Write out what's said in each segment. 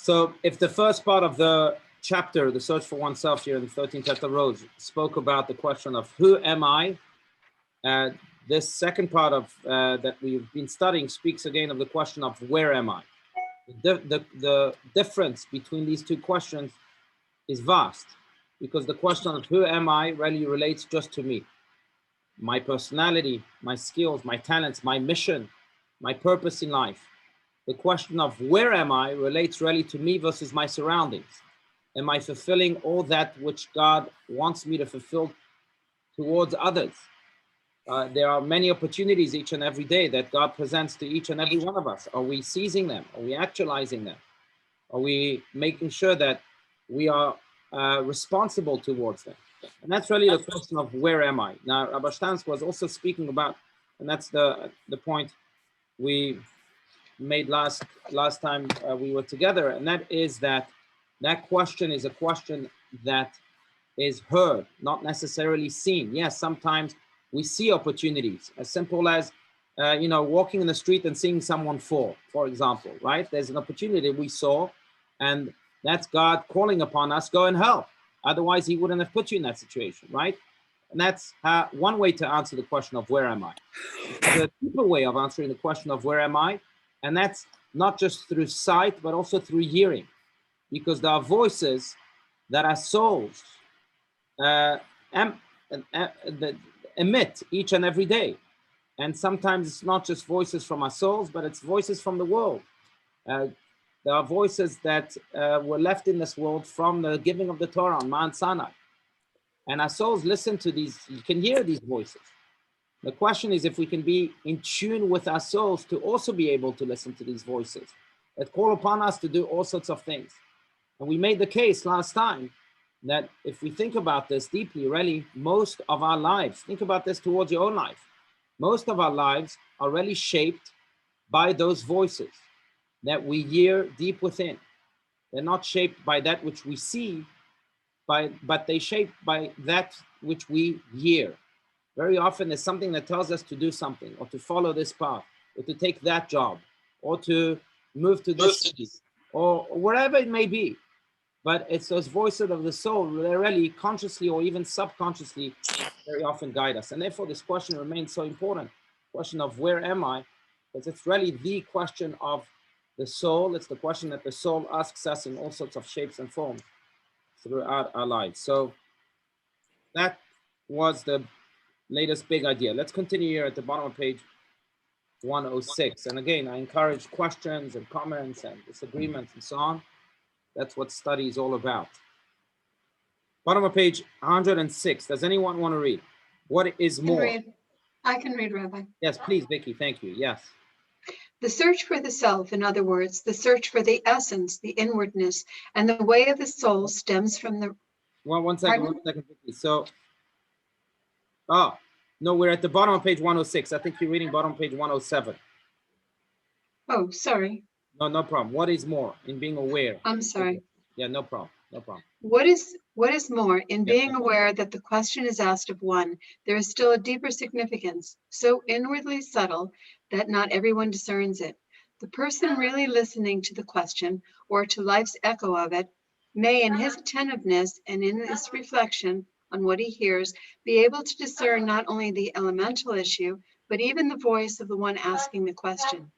So if the first part of the chapter, The Search for Oneself here in the 13 Petalled Rose, spoke about the question of who am I, this second part of that we've been studying speaks again of the question of where am I? The difference between these two questions is vast, because the question of who am I really relates just to me, my personality, my skills, my talents, my mission, my purpose in life. The question of where am I relates really to me versus my surroundings. Am I fulfilling all that which God wants me to fulfill towards others? There are many opportunities each and every day that God presents to each and every one of us. Are we seizing them? Are we actualizing them? Are we making sure that we are responsible towards them? And that's really the question of where am I? Now, Rabbi Steinsaltz was also speaking about, and that's the point we made last time we were together, and that is that question is a question that is heard, not necessarily seen. Yes, sometimes we see opportunities, as simple as walking in the street and seeing someone fall, for example, right? There's an opportunity we saw, and that's God calling upon us, go and help. Otherwise, he wouldn't have put you in that situation, right? And that's one way to answer the question of where am I. The deeper way of answering the question of where am I, and that's not just through sight, but also through hearing, because there are voices that our souls emit each and every day. And sometimes it's not just voices from our souls, but it's voices from the world. There are voices that were left in this world from the giving of the Torah on Mount Sinai. And our souls listen to these, you can hear these voices. The question is if we can be in tune with our souls to also be able to listen to these voices that call upon us to do all sorts of things. And we made the case last time that if we think about this deeply, really, most of our lives, think about this towards your own life, most of our lives are really shaped by those voices that we hear deep within. They're not shaped by that which we see, but they shaped by that which we hear. Very often there's something that tells us to do something, or to follow this path, or to take that job, or to move to this city, or wherever it may be. But it's those voices of the soul that really consciously or even subconsciously very often guide us. And therefore this question remains so important, question of where am I? Because it's really the question of the soul. It's the question that the soul asks us in all sorts of shapes and forms throughout our lives. So that was the latest big idea. Let's continue here at the bottom of page 106. And again, I encourage questions and comments and disagreements and so on. That's what study is all about. Bottom of page 106. Does anyone want to read? What is more? I can read, Rabbi. Yes, please, Vicky. Thank you. Yes. The search for the self, in other words, the search for the essence, the inwardness, and the way of the soul stems from the... Well, one second, Vicky. So, no, we're at the bottom of page 106. I think you're reading bottom of page 107. Oh, sorry. No problem. What is more in being aware? I'm sorry. Yeah, no problem. No problem. What is more in being aware that the question is asked of one, there is still a deeper significance, so inwardly subtle that not everyone discerns it. The person really listening to the question or to life's echo of it may, in his attentiveness and in his reflection on what he hears, be able to discern not only the elemental issue, but even the voice of the one asking the question.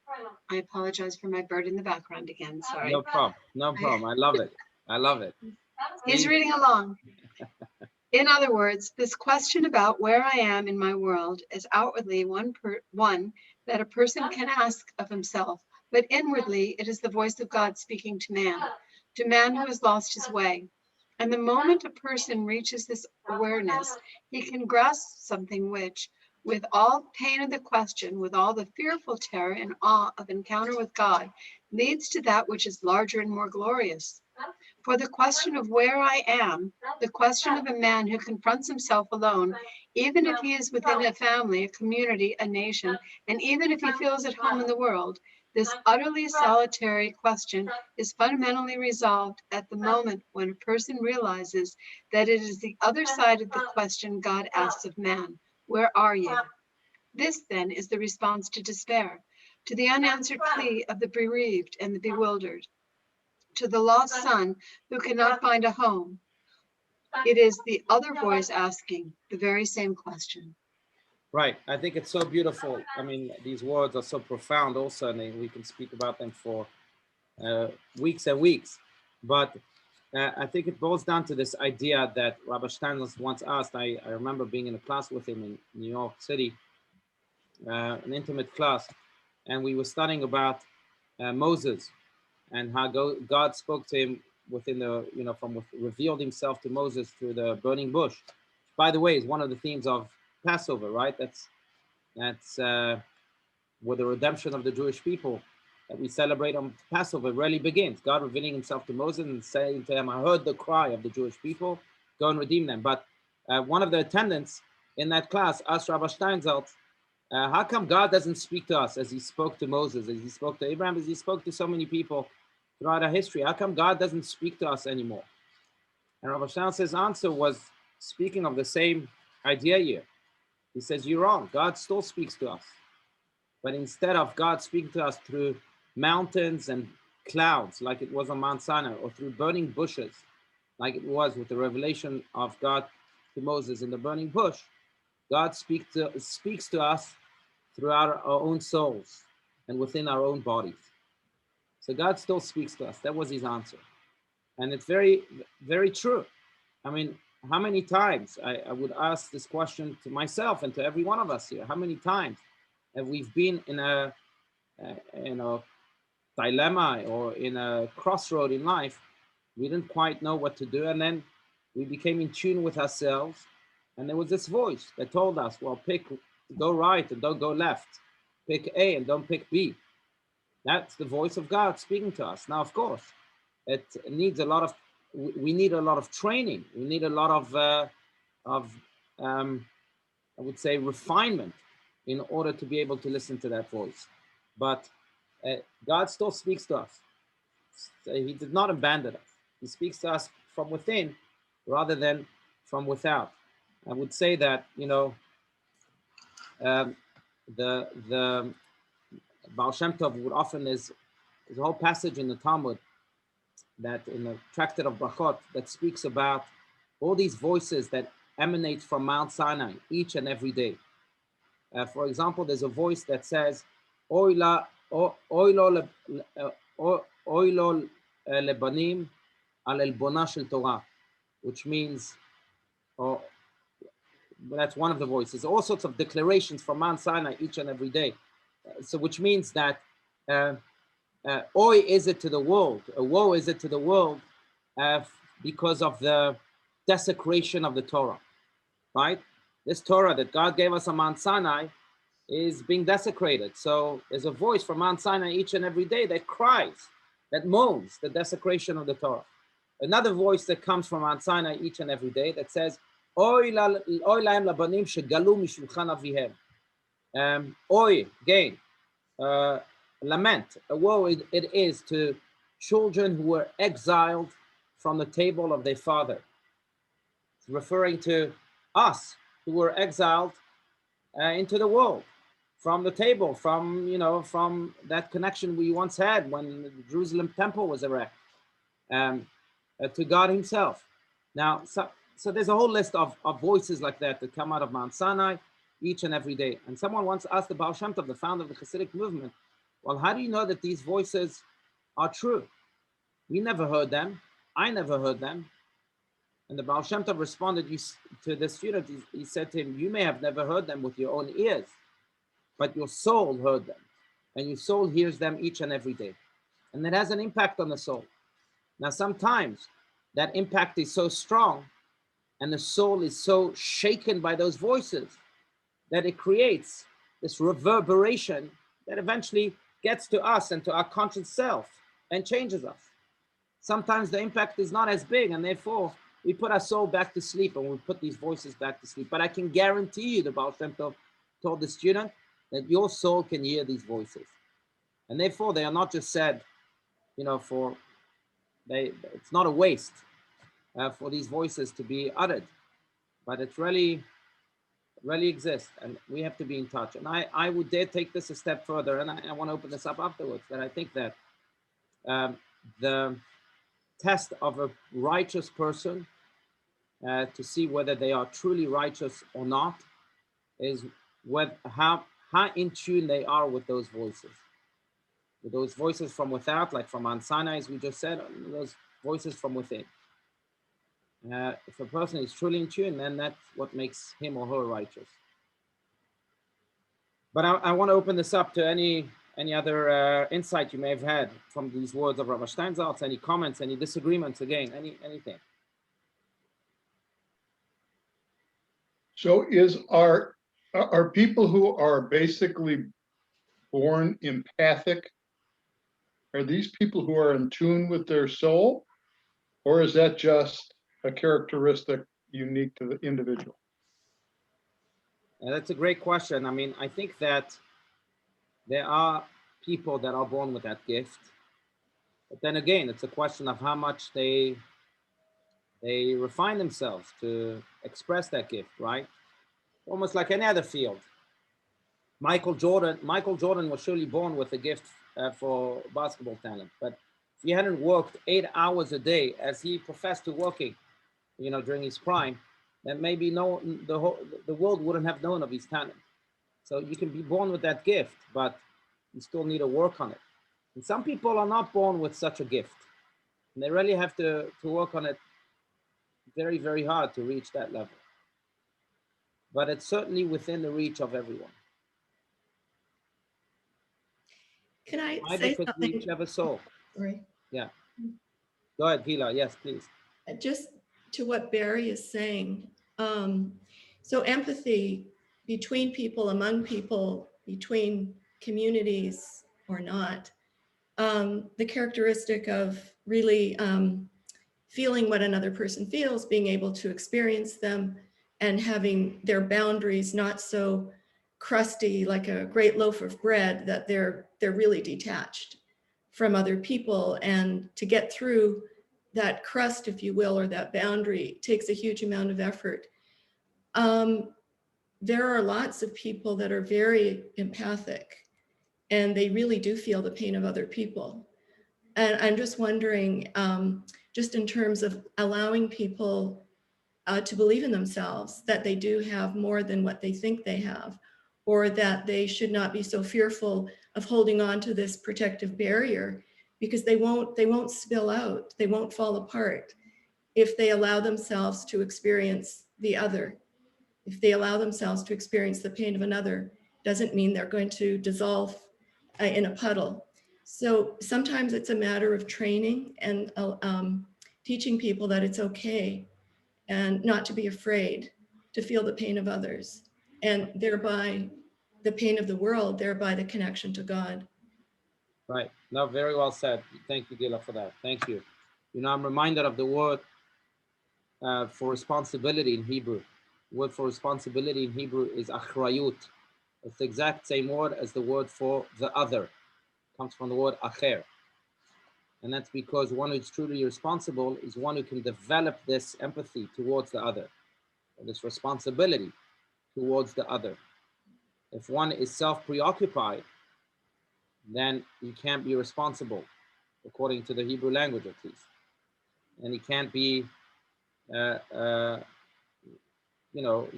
I apologize for my bird in the background again. Sorry. No problem. No problem. I love it. I love it. He's reading along. In other words, this question about where I am in my world is outwardly one that a person can ask of himself, but inwardly it is the voice of God speaking to man who has lost his way. And the moment a person reaches this awareness, he can grasp something which, with all pain of the question, with all the fearful terror and awe of encounter with God, leads to that which is larger and more glorious. For the question of where I am, the question of a man who confronts himself alone, even if he is within a family, a community, a nation, and even if he feels at home in the world, this utterly solitary question is fundamentally resolved at the moment when a person realizes that it is the other side of the question God asks of man. Where are you? This, then, is the response to despair, to the unanswered plea of the bereaved and the bewildered. to the lost son who cannot find a home. It is the other voice asking the very same question. Right. I think it's so beautiful. I mean, these words are so profound also, and we can speak about them for weeks and weeks. But I think it boils down to this idea that Rabbi Steinsaltz once asked. I remember being in a class with him in New York City, an intimate class, and we were studying about Moses and how God spoke to him within the, revealed himself to Moses through the burning bush. By the way, is one of the themes of Passover, right? That's where the redemption of the Jewish people that we celebrate on Passover really begins. God revealing himself to Moses and saying to him, I heard the cry of the Jewish people, go and redeem them. But one of the attendants in that class asked Rabbi Steinsaltz, how come God doesn't speak to us as he spoke to Moses, as he spoke to Abraham, as he spoke to so many people throughout our history? How come God doesn't speak to us anymore? And Rabbi Steinsaltz's answer was speaking of the same idea here. He says, you're wrong. God still speaks to us. But instead of God speaking to us through mountains and clouds, like it was on Mount Sinai, or through burning bushes, like it was with the revelation of God to Moses in the burning bush, God speaks to us throughout our own souls and within our own bodies. So God still speaks to us. That was his answer. And it's very, very true. I mean, how many times I would ask this question to myself and to every one of us here, how many times have we been in a dilemma or in a crossroad in life? We didn't quite know what to do, and then we became in tune with ourselves, and there was this voice that told us, well, go right and don't go left, pick A and don't pick B. That's the voice of God speaking to us. Now, of course, it needs we need a lot of training. We need a lot of I would say, refinement in order to be able to listen to that voice. But God still speaks to us. So he did not abandon us. He speaks to us from within rather than from without. I would say that, the Baal Shem Tov would often is a whole passage in the Talmud, that in the tractate of Brachot, that speaks about all these voices that emanate from Mount Sinai each and every day. For example, there's a voice that says, Oy lo lebanim al elbona shel Torah, which means, that's one of the voices. All sorts of declarations from Mount Sinai each and every day. So which means that oy is it to the world, woe is it to the world because of the desecration of the Torah, right? This Torah that God gave us on Mount Sinai is being desecrated. So there's a voice from Mount Sinai each and every day that cries, that moans the desecration of the Torah. Another voice that comes from Mount Sinai each and every day that says, Oy lahem labanim shegalu mishulchan avihem. Oy, again, lament, a woe it is to children who were exiled from the table of their father. It's referring to us who were exiled into the world, from the table, from that connection we once had when the Jerusalem temple was erected, to God himself. Now, so there's a whole list of voices like that come out of Mount Sinai each and every day. And someone once asked the Baal Shem Tov, the founder of the Hasidic movement, well, how do you know that these voices are true? We never heard them. I never heard them. And the Baal Shem Tov responded to the student, he said to him, you may have never heard them with your own ears, but your soul heard them. And your soul hears them each and every day. And it has an impact on the soul. Now, sometimes that impact is so strong and the soul is so shaken by those voices that it creates this reverberation that eventually gets to us and to our conscious self and changes us. Sometimes the impact is not as big, and therefore we put our soul back to sleep and we put these voices back to sleep. But I can guarantee you, the Baal Shem Tov told the student, that your soul can hear these voices. And therefore they are not just said, it's not a waste for these voices to be uttered, but it really exists, and we have to be in touch. And I would dare take this a step further, and I want to open this up afterwards, that I think that test of a righteous person to see whether they are truly righteous or not is how in tune they are with those voices from without, like from Mount Sinai, as we just said, those voices from within. If a person is truly in tune, then that's what makes him or her righteous. But I want to open this up to any other insight you may have had from these words of Rabbi Steinsaltz, any comments, any disagreements, again, anything. So are people who are basically born empathic, are these people who are in tune with their soul, or is that just a characteristic unique to the individual? That's a great question. I mean, I think that there are people that are born with that gift, but then again, it's a question of how much they refine themselves to express that gift, right? Almost like any other field. Michael Jordan was surely born with a gift for basketball talent, but if he hadn't worked 8 hours a day as he professed to working, during his prime, then maybe the world wouldn't have known of his talent. So you can be born with that gift, but you still need to work on it. And some people are not born with such a gift, and they really have to work on it very, very hard to reach that level. But it's certainly within the reach of everyone. Can I Why? say Because something? we each have a soul. Sorry. Yeah. Go ahead, Gila. Yes, please. Just to what Barry is saying. So empathy between people, among people, between communities or not, the characteristic of really feeling what another person feels, being able to experience them, and having their boundaries not so crusty like a great loaf of bread that they're really detached from other people. And to get through that crust, if you will, or that boundary takes a huge amount of effort. There are lots of people that are very empathic, and they really do feel the pain of other people. And I'm just wondering, just in terms of allowing people to believe in themselves, that they do have more than what they think they have, or that they should not be so fearful of holding on to this protective barrier, because they won't spill out, they won't fall apart if they allow themselves to experience the other. If they allow themselves to experience the pain of another, doesn't mean they're going to dissolve in a puddle. So sometimes it's a matter of training and teaching people that it's okay and not to be afraid to feel the pain of others, and thereby the pain of the world, thereby the connection to God. Right. No, very well said. Thank you, Gila, for that. Thank you. I'm reminded of the word for responsibility in Hebrew. The word for responsibility in Hebrew is achrayut. It's the exact same word as the word for the other. It comes from the word acher. And that's because one who's truly responsible is one who can develop this empathy towards the other, or this responsibility towards the other. If one is self-preoccupied, then he can't be responsible, according to the Hebrew language at least. And he can't be, he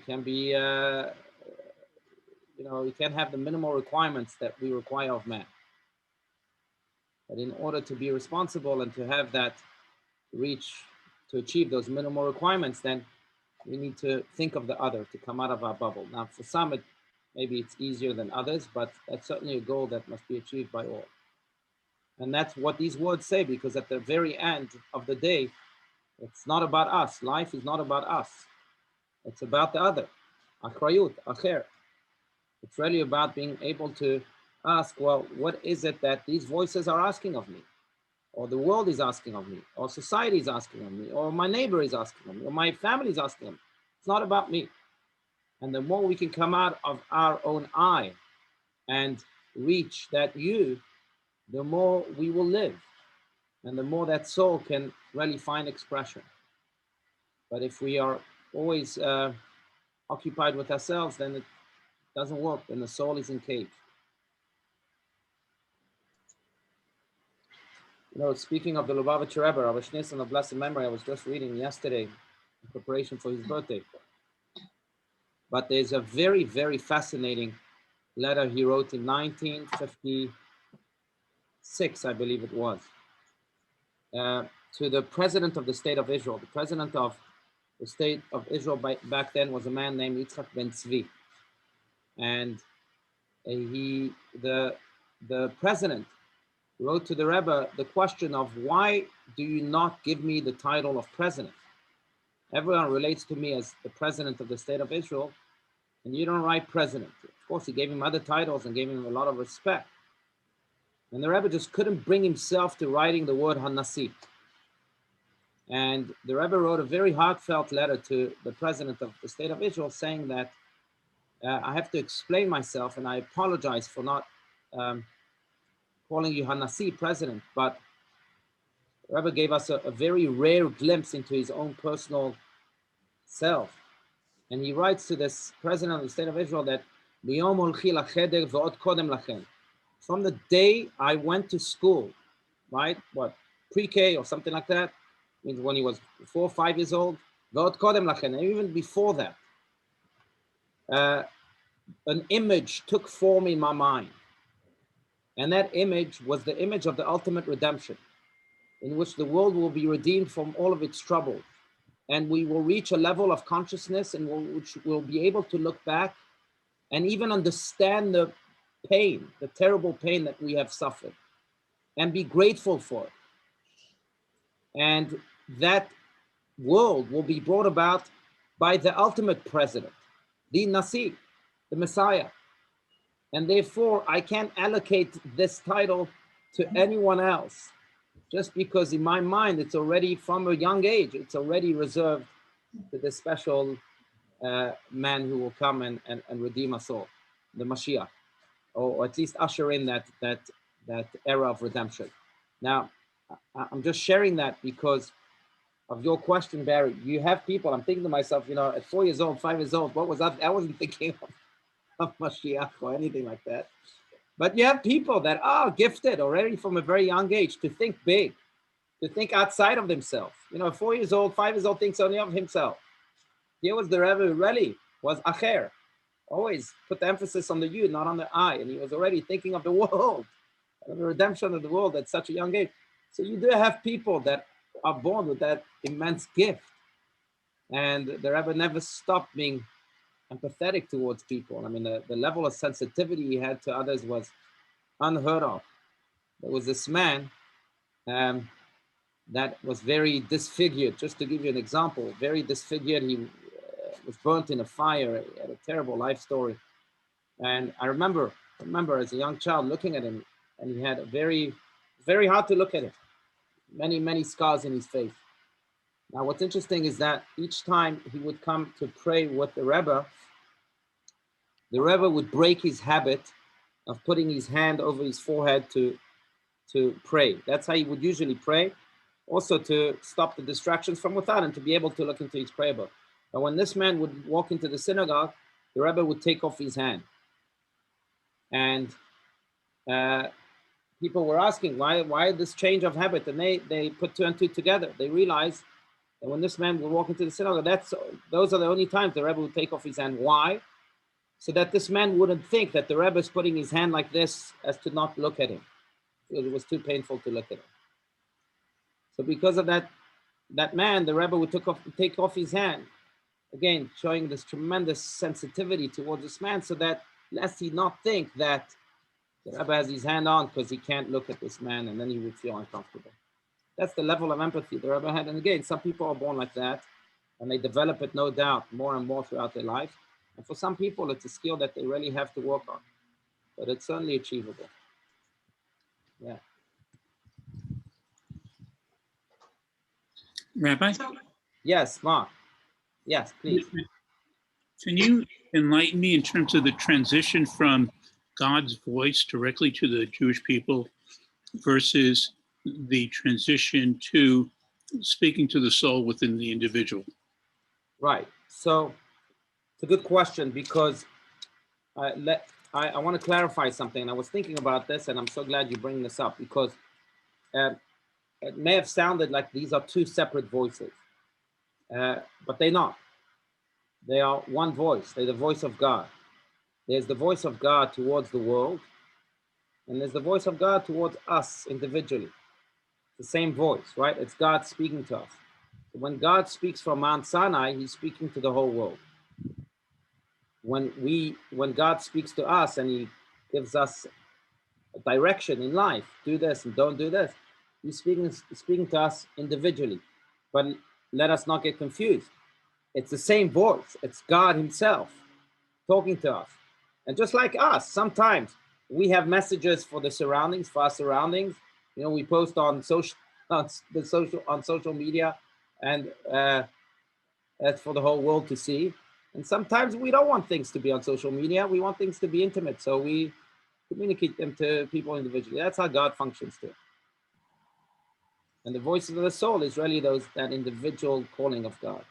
can be, he can't have the minimal requirements that we require of man. But in order to be responsible and to have that to achieve those minimal requirements, then we need to think of the other, to come out of our bubble. Now, for some, maybe it's easier than others, but that's certainly a goal that must be achieved by all. And that's what these words say, because at the very end of the day, it's not about us. Life is not about us. It's about the other. Achrayut, acher. It's really about being able to ask, well, what is it that these voices are asking of me? Or the world is asking of me, or society is asking of me, or my neighbor is asking of me, or my family is asking of me. It's not about me. And the more we can come out of our own I and reach that you, the more we will live. And the more that soul can really find expression. But if we are always occupied with ourselves, then it doesn't work, then the soul is encaged. You know, speaking of the Lubavitcher Rebbe, Rabbi Schneerson of blessed memory, I was just reading yesterday in preparation for his birthday. But there's a very, very fascinating letter he wrote in 1956, I believe it was, to the president of the state of Israel. The president of the state of Israel back then was a man named Yitzchak Ben Tzvi. And the president wrote to the Rebbe the question of, why do you not give me the title of president? Everyone relates to me as the president of the state of Israel, and you don't write president. Of course, he gave him other titles and gave him a lot of respect. And the Rebbe just couldn't bring himself to writing the word Hanasi. And the Rebbe wrote a very heartfelt letter to the president of the state of Israel saying that I have to explain myself, and I apologize for not calling you Hanasi, president, but the Rebbe gave us a very rare glimpse into his own personal self. And he writes to this president of the state of Israel that from the day I went to school, right, pre-K or something like that, means when he was 4 or 5 years old, and even before that, an image took form in my mind. And that image was the image of the ultimate redemption, in which the world will be redeemed from all of its trouble. And we will reach a level of consciousness in which we'll be able to look back and even understand the pain, the terrible pain that we have suffered, and be grateful for it. And that world will be brought about by the ultimate president, the Nasi, the Messiah. And therefore, I can't allocate this title to anyone else, just because in my mind, it's already from a young age, it's already reserved to this special man who will come and redeem us all, the Mashiach, or at least usher in that era of redemption. Now, I'm just sharing that because of your question, Barry. You have people, I'm thinking to myself, you know, at 4 years old, 5 years old, what was that? I wasn't thinking of Mashiach or anything like that. But you have people that are gifted already from a very young age to think big, to think outside of themselves. You know, 4 years old, 5 years old thinks only of himself. Here was the Rebbe really was Acher, always put the emphasis on the you, not on the I. And he was already thinking of the world, of the redemption of the world at such a young age. So you do have people that are born with that immense gift. And the Rebbe never stopped being empathetic towards people. I mean, the level of sensitivity he had to others was unheard of. There was this man that was very disfigured. Just to give you an example, very disfigured. He was burnt in a fire. He had a terrible life story. And I remember as a young child looking at him, and he had a very, very hard to look at him. Many, many scars in his face. Now, what's interesting is that each time he would come to pray with the Rebbe would break his habit of putting his hand over his forehead to pray. That's how he would usually pray, also to stop the distractions from without and to be able to look into his prayer book. But when this man would walk into the synagogue, the Rebbe would take off his hand. And people were asking, why this change of habit? And they put 2 and 2 together. They realized that when this man would walk into the synagogue, those are the only times the Rebbe would take off his hand. Why? So that this man wouldn't think that the Rebbe is putting his hand like this as to not look at him. It was too painful to look at him. So because of that man, the Rebbe would take off his hand. Again, showing this tremendous sensitivity towards this man, so that lest he not think that the Rebbe has his hand on because he can't look at this man, and then he would feel uncomfortable. That's the level of empathy the Rebbe had. And again, some people are born like that, and they develop it, no doubt, more and more throughout their life. And for some people, it's a skill that they really have to work on, but it's certainly achievable. Yeah. Rabbi? Yes, Mark. Yes, please. Can you enlighten me in terms of the transition from God's voice directly to the Jewish people versus the transition to speaking to the soul within the individual? Right. So it's a good question, because I want to clarify something. And I was thinking about this, and I'm so glad you bring this up, because it may have sounded like these are two separate voices, but they're not. They are one voice. They're the voice of God. There's the voice of God towards the world, and there's the voice of God towards us individually. The same voice, right? It's God speaking to us. When God speaks from Mount Sinai, he's speaking to the whole world. When God speaks to us and he gives us a direction in life, do this and don't do this, he's speaking to us individually. But let us not get confused. It's the same voice. It's God himself talking to us. And just like us, sometimes we have messages for the surroundings, for our surroundings. You know, we post on social media, and that's for the whole world to see. And sometimes we don't want things to be on social media. We want things to be intimate. So we communicate them to people individually. That's how God functions too. And the voices of the soul is really that individual calling of God.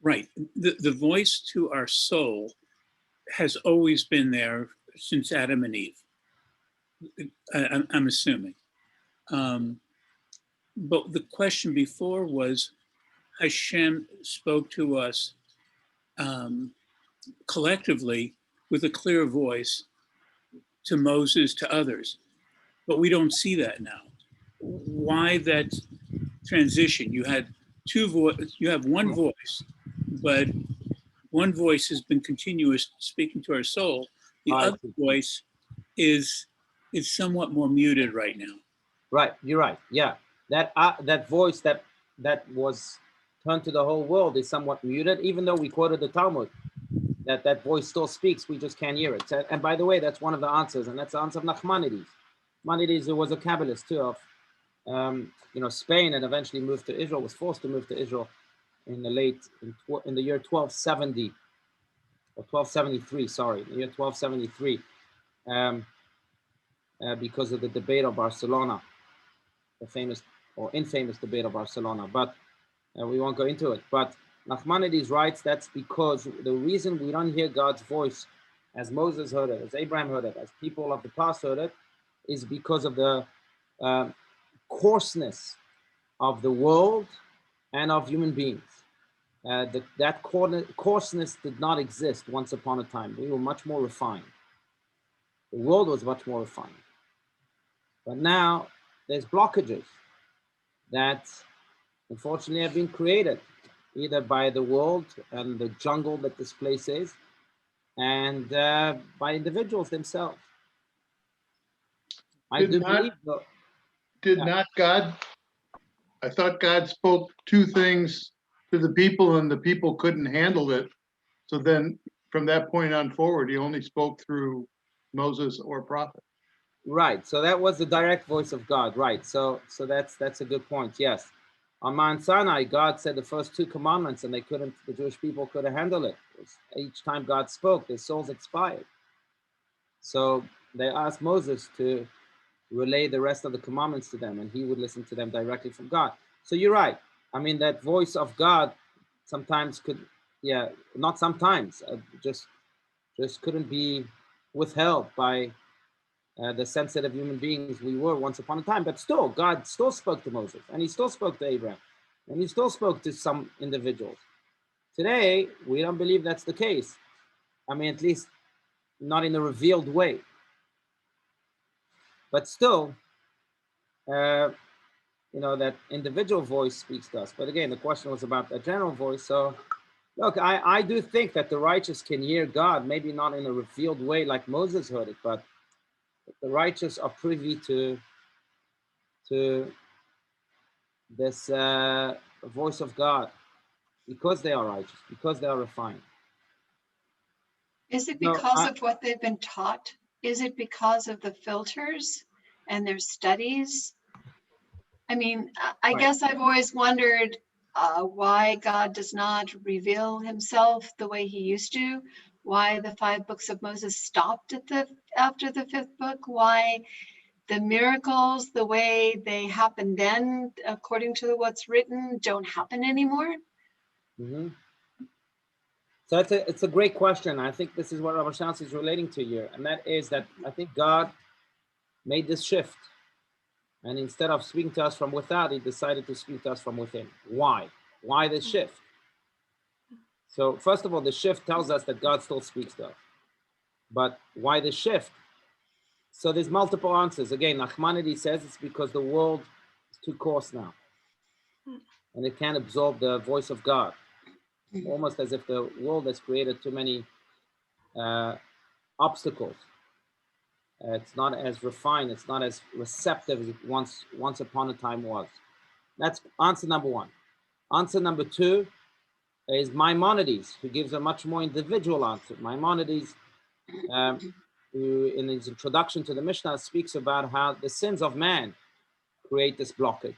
Right. The voice to our soul has always been there since Adam and Eve. I'm assuming. But the question before was, Hashem spoke to us collectively with a clear voice to Moses, to others, but we don't see that now. Why that transition? You had you have one voice, but one voice has been continuous, speaking to our soul. The other voice is somewhat more muted right now. Right, you're right. Yeah, that voice that was turned to the whole world is somewhat muted, even though we quoted the Talmud. That voice still speaks, we just can't hear it. And by the way, that's one of the answers, and that's the answer of Nachmanides. Nachmanides, who was a Kabbalist too, of Spain, and eventually moved to Israel, was forced to move to Israel in the year 1270 or 1273. Sorry, the year 1273, because of the debate of Barcelona, the famous or infamous debate of Barcelona. But we won't go into it. But Nachmanides writes that's because the reason we don't hear God's voice as Moses heard it, as Abraham heard it, as people of the past heard it, is because of the coarseness of the world and of human beings. That coarseness did not exist once upon a time. We were much more refined. The world was much more refined. But now there's blockages that unfortunately have been created either by the world and the jungle that this place is, and by individuals themselves. Did not God, I thought God spoke two things to the people and the people couldn't handle it. So then from that point on forward, he only spoke through Moses or prophet. Right, so that was the direct voice of God, right? So that's a good point, yes. On Mount Sinai, God said the first two commandments, and the Jewish people couldn't handle it. Each time God spoke, their souls expired. So they asked Moses to relay the rest of the commandments to them, and he would listen to them directly from God. So you're right. I mean, that voice of God sometimes not sometimes, just couldn't be withheld by the sensitive human beings we were once upon a time. But still, God still spoke to Moses, and he still spoke to Abraham, and he still spoke to some individuals. Today, we don't believe that's the case. I mean, at least not in a revealed way. But still, that individual voice speaks to us. But again, the question was about the general voice. So look, I do think that the righteous can hear God, maybe not in a revealed way like Moses heard it, but the righteous are privy to this voice of God because they are righteous, because they are refined. Is it because of what they've been taught? Is it because of the filters and their studies? I mean, I guess I've always wondered why God does not reveal himself the way he used to, why the 5 books of Moses stopped after the 5th book, why the miracles, the way they happened then, according to what's written, don't happen anymore. Mm-hmm. So it's a great question. I think this is what Rabbi Steinsaltz is relating to here, and that is that I think God made this shift. And instead of speaking to us from without, he decided to speak to us from within. Why? Why the shift? So first of all, the shift tells us that God still speaks to us. But why the shift? So there's multiple answers. Again, Nachmanides says it's because the world is too coarse now. And it can't absorb the voice of God. Almost as if the world has created too many obstacles. It's not as refined, it's not as receptive as it once upon a time was. That's answer number one. Answer number two is Maimonides, who gives a much more individual answer. Maimonides, who in his introduction to the Mishnah speaks about how the sins of man create this blockage.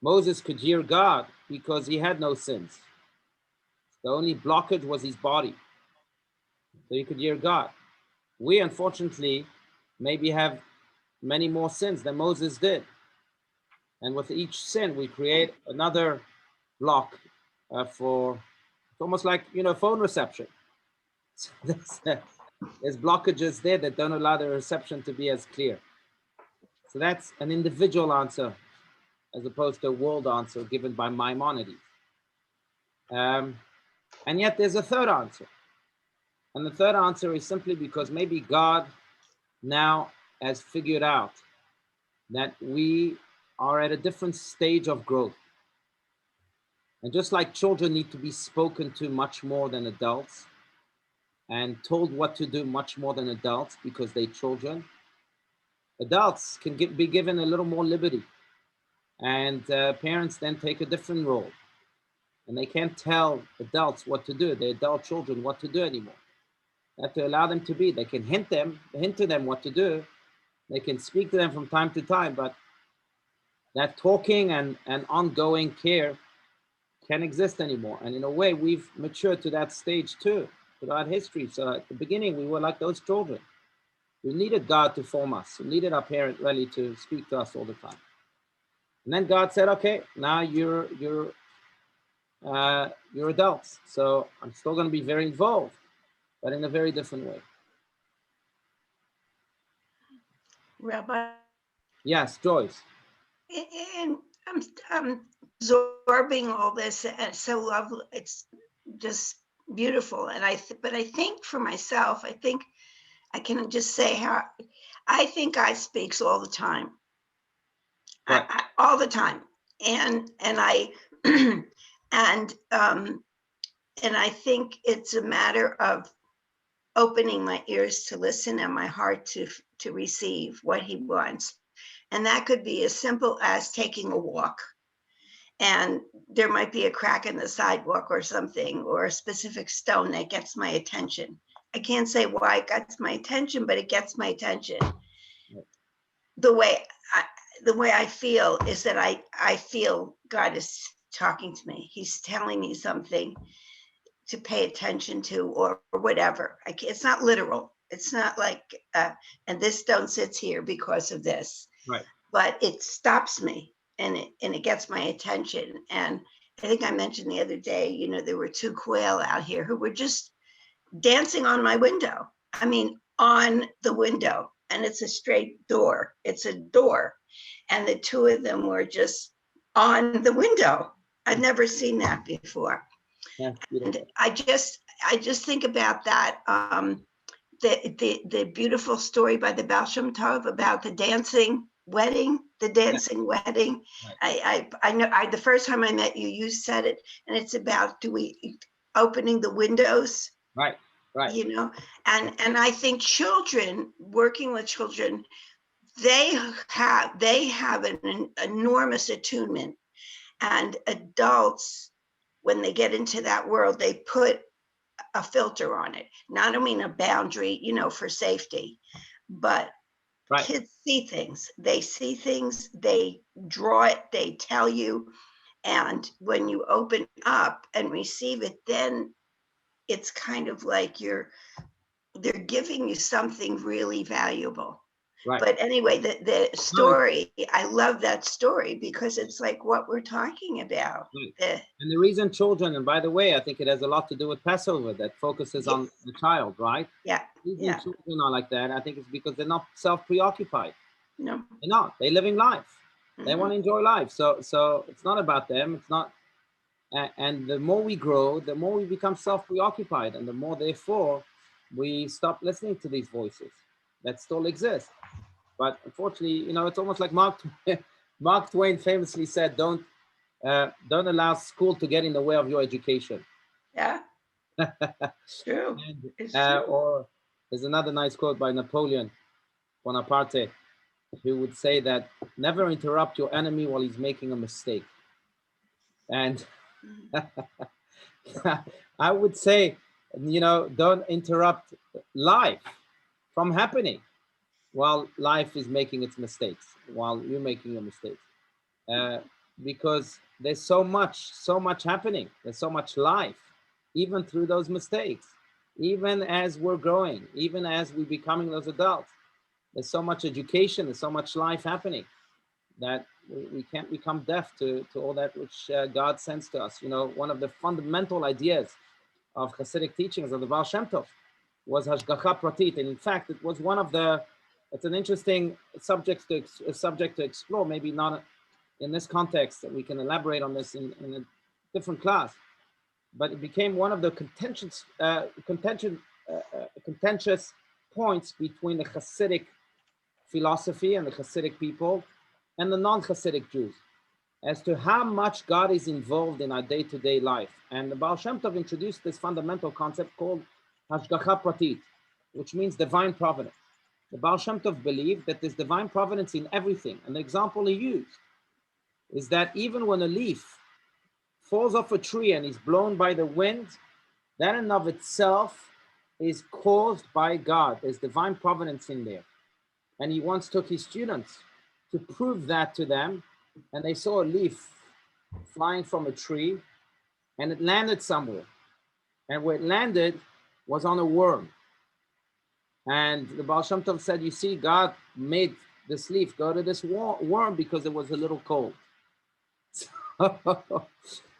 Moses could hear God because he had no sins. The only blockage was his body. So he could hear God. We, unfortunately, maybe have many more sins than Moses did. And with each sin, we create another block for, it's almost like, phone reception. So there's blockages there that don't allow the reception to be as clear. So that's an individual answer as opposed to a world answer given by Maimonides. And yet there's a third answer. And the third answer is simply because maybe God now has figured out that we are at a different stage of growth. And just like children need to be spoken to much more than adults and told what to do much more than adults because they're children, adults can be given a little more liberty. And parents then take a different role. And they can't tell adults what to do, the adult children what to do anymore. They have to allow them to be. They can hint to them what to do. They can speak to them from time to time, but that talking and ongoing care can't exist anymore. And in a way, we've matured to that stage too, throughout history. So at the beginning, we were like those children. We needed God to form us. We needed our parent really to speak to us all the time. And then God said, okay, now you're adults. So I'm still going to be very involved, but in a very different way. Rabbi, Yes, Joyce. and I'm absorbing all this, and it's so lovely. It's just beautiful. And but I think for myself, I think I can just say how I think God speaks all the time, Right. all the time, and I and I think it's a matter of opening my ears to listen and my heart to receive what he wants. And that could be as simple as taking a walk. And there might be a crack in the sidewalk or something, or a specific stone that gets my attention. I can't say why it gets my attention, but it gets my attention. The way I feel is that I feel God is talking to me. He's telling me something to pay attention to, or whatever. It's not literal. It's not like, and this stone sits here because of this. Right. But it stops me and it gets my attention. And I think I mentioned the other day, there were two quail out here who were just dancing on my window. I mean, on the window, and it's a straight door. It's a door. And the two of them were just on the window. I've never seen that before. Yeah, and I just think about that, the beautiful story by the Baal Shem Tov about the dancing wedding. Right. I know the first time I met you, you said it, and it's about opening the windows. Right. And I think working with children, they have an enormous attunement, and adults, when they get into that world, they put a filter on it. Not only a boundary, for safety, but right. Kids see things. They see things, they draw it, they tell you. And when you open up and receive it, then it's kind of like they're giving you something really valuable. Right. But anyway, the story, I love that story because it's like what we're talking about. Right. And the reason children, and by the way, I think it has a lot to do with Passover that focuses on the child, right? Yeah. The reason children are like that, I think it's because they're not self-preoccupied. No. They're not. They're living life. They Mhm. want to enjoy life. So it's not about them. It's not. And the more we grow, the more we become self-preoccupied, and the more, therefore, we stop listening to these voices that still exist. But unfortunately, it's almost like Mark Twain famously said, "Don't allow school to get in the way of your education." Yeah, true. And, It's true. or there's another nice quote by Napoleon Bonaparte, who would say that never interrupt your enemy while he's making a mistake. And I would say, don't interrupt life from happening while life is making its mistakes, while you're making your mistakes. Because there's so much happening. There's so much life, even through those mistakes, even as we're growing, even as we're becoming those adults. There's so much education, there's so much life happening that we can't become deaf to all that which God sends to us. One of the fundamental ideas of Hasidic teachings of the Baal Shem Tov was Hashgacha Pratit. And in fact, it's an interesting subject to explore, maybe not in this context. We can elaborate on this in a different class. But it became one of the contentious points between the Hasidic philosophy and the Hasidic people and the non-Hasidic Jews as to how much God is involved in our day-to-day life. And the Baal Shem Tov introduced this fundamental concept called Hashgacha Pratit, which means divine providence. The Baal Shem Tov believed that there's divine providence in everything. And the example he used is that even when a leaf falls off a tree and is blown by the wind, that in of itself is caused by God. There's divine providence in there. And he once took his students to prove that to them, and they saw a leaf flying from a tree, and it landed somewhere. And where it landed was on a worm. And the Baal Shem Tov said, you see, God made this leaf go to this worm because it was a little cold. So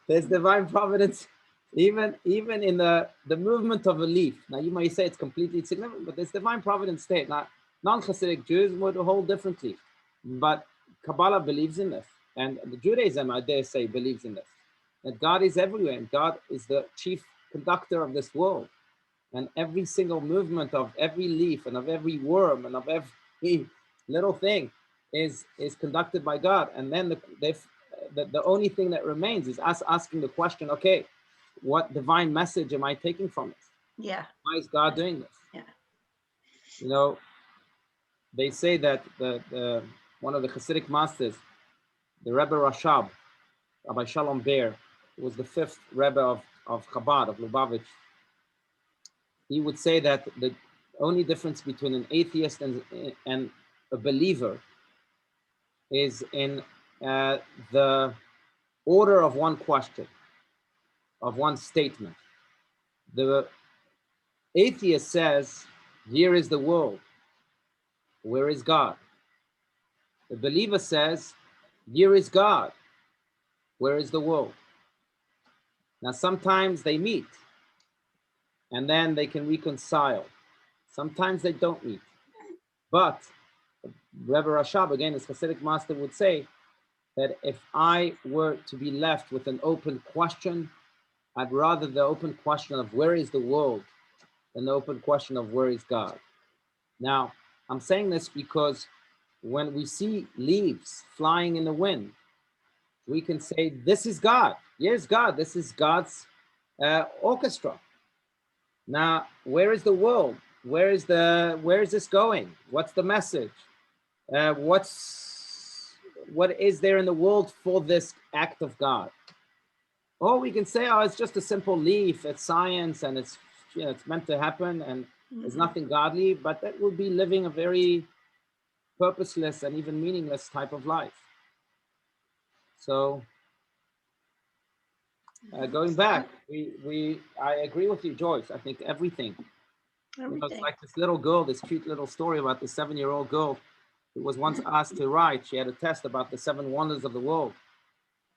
there's divine providence even in the movement of a leaf. Now you might say it's completely insignificant, but there's divine providence there. Now, non-Hasidic Jews would hold differently, but Kabbalah believes in this, and the Judaism, I dare say, believes in this, that God is everywhere, and God is the chief conductor of this world, and every single movement of every leaf and of every worm and of every little thing is conducted by God. And then the only thing that remains is us asking the question, okay, what divine message am I taking from this? Yeah. Why is God doing this? Yeah. They say that the one of the Hasidic masters, the Rebbe Rashab, Rabbi Shalom Ber, was the fifth Rebbe of Chabad, of Lubavitch. He would say that the only difference between an atheist and a believer is in the order of one question, of one statement. The atheist says, here is the world. Where is God? The believer says, here is God. Where is the world? Now, sometimes they meet and then they can reconcile. Sometimes they don't meet. But Rebbe Rashab, again, his Hasidic master, would say that if I were to be left with an open question, I'd rather the open question of where is the world than the open question of where is God. Now, I'm saying this because when we see leaves flying in the wind, we can say, this is God. Here's God. This is God's orchestra. Now, where is the world? Where is this going? What's the message? What is there in the world for this act of God? Or we can say, oh, it's just a simple leaf. It's science, and it's meant to happen, and there's nothing godly. But that would be living a very purposeless and even meaningless type of life. So, going back, I agree with you, Joyce. I think everything. It's like this little girl, this cute little story about the 7-year-old girl who was once asked to write. She had a test about the 7 wonders of the world.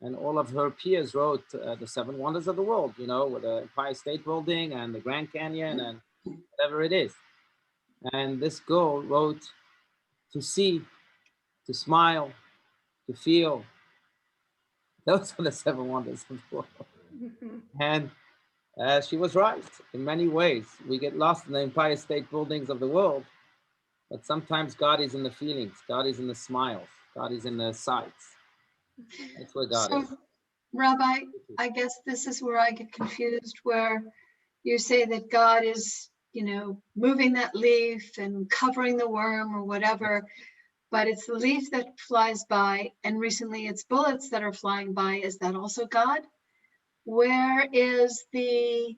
And all of her peers wrote the 7 wonders of the world, with the Empire State Building and the Grand Canyon and whatever it is. And this girl wrote, to see to smile, to feel. Those are the 7 wonders of the world. And she was right in many ways. We get lost in the Empire State Buildings of the world, but sometimes God is in the feelings, God is in the smiles, God is in the sights. That's where God is. Rabbi, I guess this is where I get confused, where you say that God is, moving that leaf and covering the worm or whatever, but it's the leaf that flies by, and recently it's bullets that are flying by. Is that also God? Where is the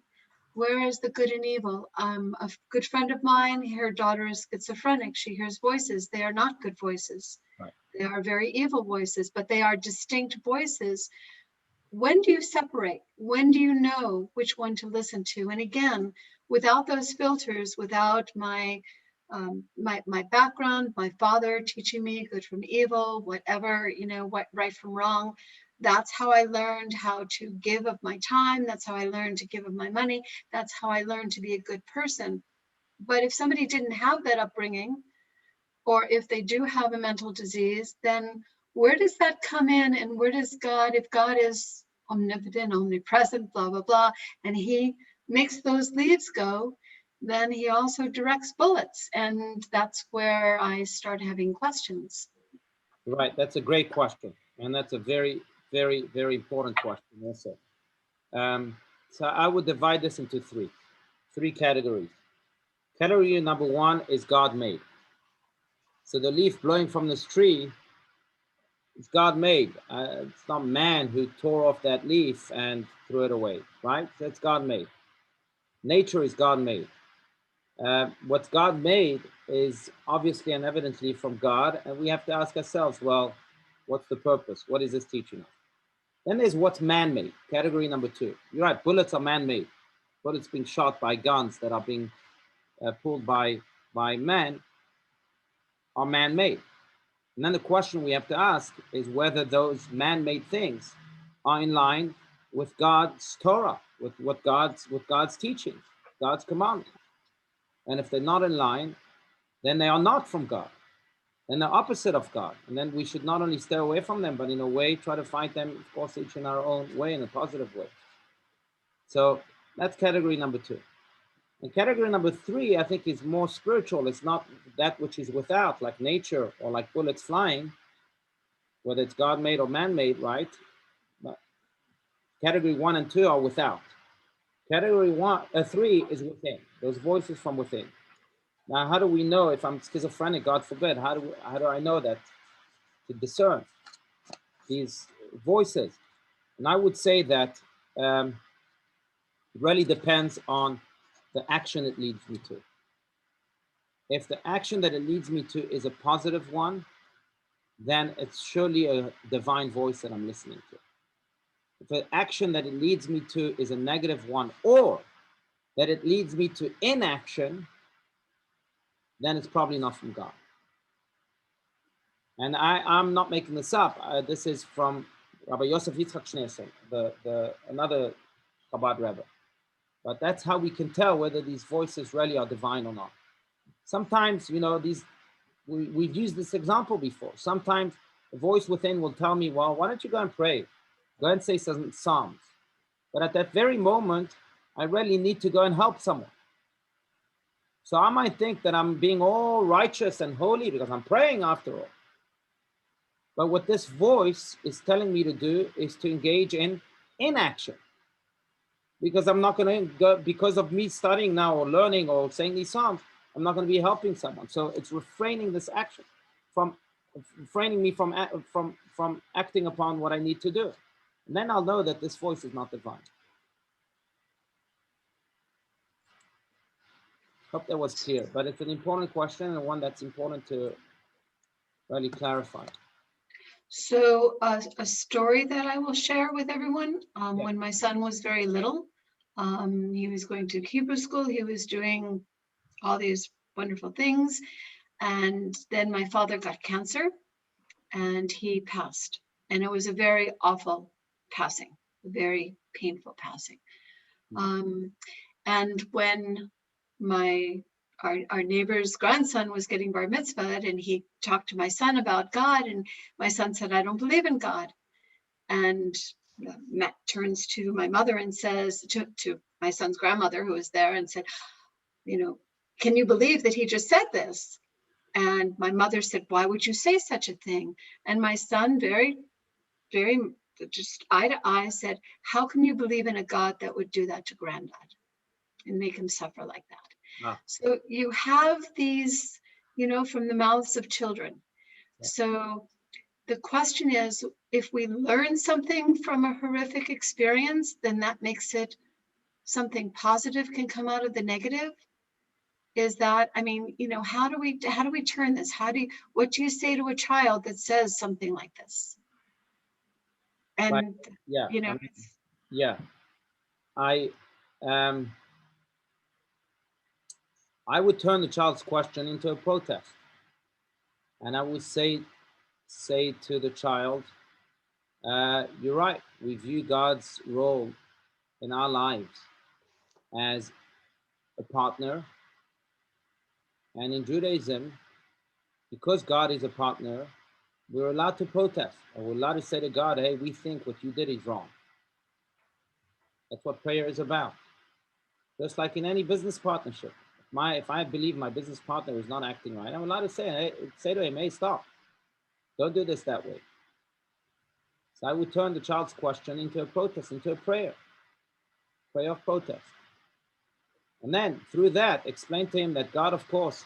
good and evil? A good friend of mine, her daughter is schizophrenic. She hears voices. They are not good voices. Right. They are very evil voices, but they are distinct voices. When do you separate? When do you know which one to listen to? And again, without those filters, without my background, my father teaching me good from evil, whatever, what right from wrong. That's how I learned how to give of my time. That's how I learned to give of my money. That's how I learned to be a good person. But if somebody didn't have that upbringing, or if they do have a mental disease, then where does that come in? And where does God, if God is omnipotent, omnipresent, blah, blah, blah, and he makes those leaves go, then he also directs bullets. And that's where I start having questions. Right, that's a great question. And that's a very, very, very important question also. So I would divide this into three categories. Category number 1 is God made. So the leaf blowing from this tree, it's God made. It's not man who tore off that leaf and threw it away, right? That's God made. Nature is God made. What's God made is obviously and evidently from God, and we have to ask ourselves, well, what's the purpose? What is this teaching us? Then there's what's man-made, category number 2. You're right, bullets are man-made. Bullets being shot by guns that are being pulled by men are man-made. And then the question we have to ask is whether those man-made things are in line with God's Torah, with God's teachings, God's commandments. And if they're not in line, then they are not from God. Then they're opposite of God. And then we should not only stay away from them, but in a way try to find them, of course, each in our own way, in a positive way. So that's category number 2. And category number 3, I think, is more spiritual. It's not that which is without, like nature or like bullets flying, whether it's God-made or man-made, right? But category 1 and 2 are without. Category 3 is within, those voices from within. Now, how do we know if I'm schizophrenic, God forbid, how do I know that, to discern these voices? And I would say that it really depends on the action it leads me to. If the action that it leads me to is a positive one, then it's surely a divine voice that I'm listening to. If the action that it leads me to is a negative one, or that it leads me to inaction, then it's probably not from God. And I'm not making this up. This is from Rabbi Yosef Yitzchak Schneerson, another Chabad Rebbe. But that's how we can tell whether these voices really are divine or not. Sometimes, we've used this example before. Sometimes the voice within will tell me, well, why don't you go and pray? Go and say some psalms. But at that very moment, I really need to go and help someone. So I might think that I'm being all righteous and holy because I'm praying after all. But what this voice is telling me to do is to engage in inaction. Because I'm not going to go, because of me studying now or learning or saying these psalms, I'm not going to be helping someone. So it's refraining this action refraining me from acting upon what I need to do. And then I'll know that this voice is not divine. Hope that was clear, but it's an important question and one that's important to really clarify. So a story that I will share with everyone. When my son was very little, he was going to Hebrew school. He was doing all these wonderful things. And then my father got cancer and he passed. And it was a very awful passing, a very painful passing. And when my our neighbor's grandson was getting bar mitzvahed, and he talked to my son about God, and my son said, I don't believe in God. And Matt turns to my mother and says, to my son's grandmother who was there, and said, can you believe that he just said this? And my mother said, why would you say such a thing? And my son, very, very just eye to eye, said, how can you believe in a God that would do that to granddad and make him suffer like that? Ah. So you have these, from the mouths of children. Yeah. So the question is, if we learn something from a horrific experience, then that makes it something positive can come out of the negative. Is that, how do we turn this? What do you say to a child that says something like this? And, Right. Yeah. Yeah. I would turn the child's question into a protest. And I would say to the child, you're right. We view God's role in our lives as a partner. And in Judaism, because God is a partner, we're allowed to protest. Or we're allowed to say to God, hey, we think what you did is wrong. That's what prayer is about. Just like in any business partnership. If I believe my business partner is not acting right, I'm allowed to say to him, hey, stop. Don't do this that way. So I would turn the child's question into a protest, into a prayer of protest. And then through that, explain to him that God, of course,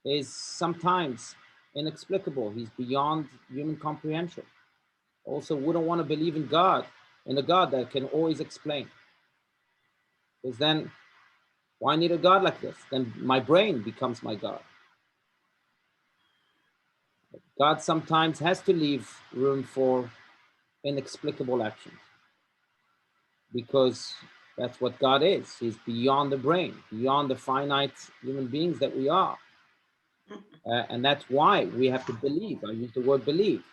is sometimes inexplicable. He's beyond human comprehension. Also, wouldn't want to believe in a God that can always explain. Because then, why need a God like this? Then my brain becomes my God. God sometimes has to leave room for inexplicable actions. Because that's what God is. He's beyond the brain, beyond the finite human beings that we are. And that's why we have to believe. I use the word believe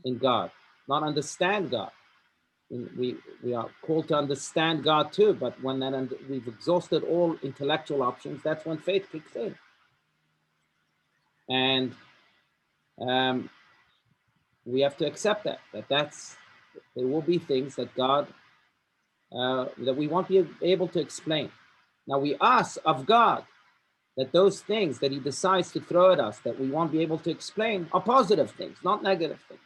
in God, not understand God. We are called to understand God too, but when we've exhausted all intellectual options, that's when faith kicks in. And we have to accept that there will be things that God, that we won't be able to explain. Now we ask of God that those things that he decides to throw at us that we won't be able to explain are positive things, not negative things.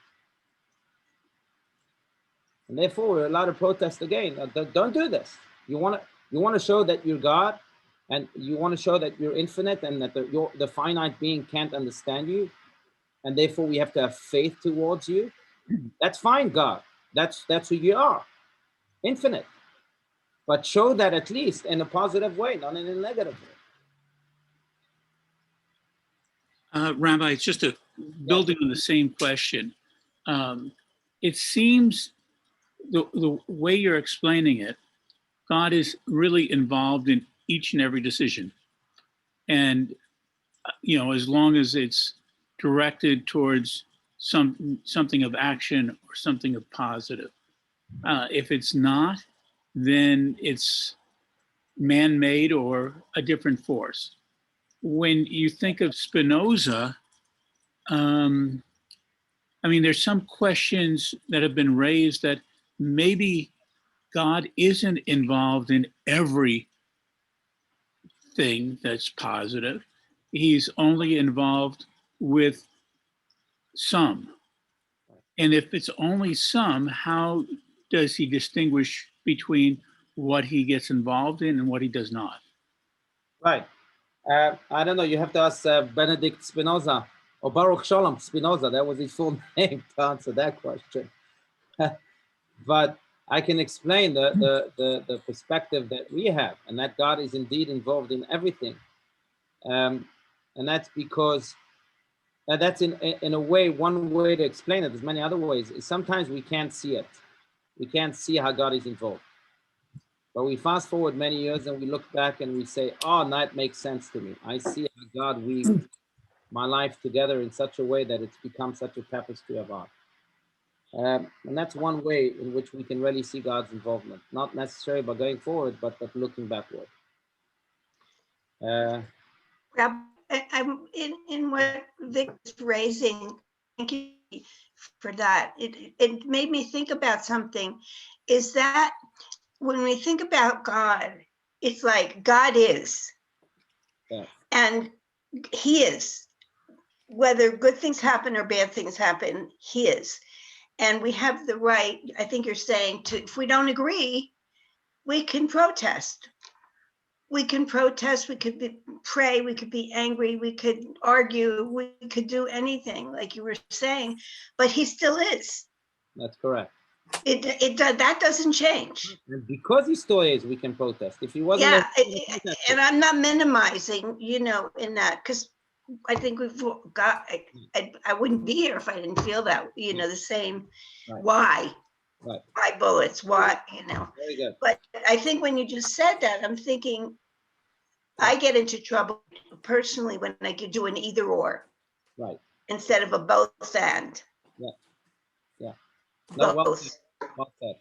And therefore we're allowed to protest again. Don't do this. You want to show that you're God, and you want to show that you're infinite, and that the finite being can't understand you, and therefore we have to have faith towards you. That's fine, God. That's who you are, infinite. But show that at least in a positive way, not in a negative way. Rabbi, it's just building on the same question. It seems the way you're explaining it, God is really involved in each and every decision. And, as long as it's directed towards something of action or something of positive. If it's not, then it's man-made or a different force. When you think of Spinoza, there's some questions that have been raised that maybe God isn't involved in everything that's positive. He's only involved with some. And if it's only some, how does he distinguish between what he gets involved in and what he does not? Right. I don't know. You have to ask Benedict Spinoza or Baruch Shalom Spinoza. That was his full name to answer that question. But I can explain the perspective that we have, and that God is indeed involved in everything. And that's because that's in a way, one way to explain it. There's many other ways. Sometimes we can't see it. We can't see how God is involved. But we fast forward many years and we look back and we say, oh, that makes sense to me. I see how God weaved my life together in such a way that it's become such a tapestry of art. And that's one way in which we can really see God's involvement, not necessarily by going forward, but looking backward. I'm in what Vic is raising. Thank you for that. It made me think about something. Is that when we think about God, it's like God is, Yeah. and He is. Whether good things happen or bad things happen, He is, and we have the right. I think you're saying to, if we don't agree, we can protest. We can protest, we could pray, we could be angry, we could argue, we could do anything, like you were saying, but He still is. That's correct. That doesn't change. And because he still is, we can protest. If he wasn't, Yeah, and I'm not minimizing, in that, because I think we've got, I wouldn't be here if I didn't feel that, the same. Right. Why? Right. Why bullets? Why, Very good. But I think when you just said that, I'm thinking, I get into trouble personally when I could do an either or. Right. Instead of a both and. Yeah. Yeah. No, Both. Well said.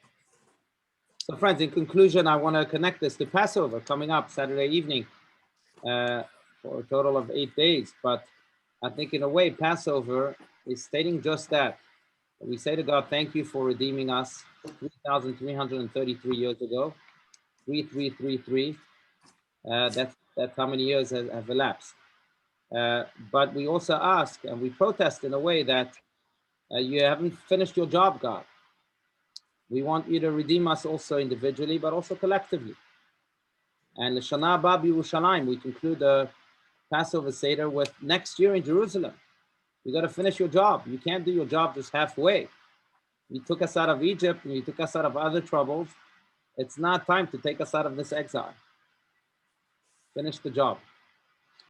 So friends, in conclusion, I want to connect this to Passover coming up Saturday evening for a total of 8 days. But I think in a way, Passover is stating just that. We say to God, thank you for redeeming us 3,333 years ago. 3333. That's how many years have elapsed. But we also ask and we protest in a way that you haven't finished your job, God. We want you to redeem us also individually, but also collectively. And L'Shana Haba B'Yerushalayim, we conclude the Passover Seder with next year in Jerusalem. You got to finish your job. You can't do your job just halfway. You took us out of Egypt and you took us out of other troubles. It's not time to take us out of this exile. Finish the job.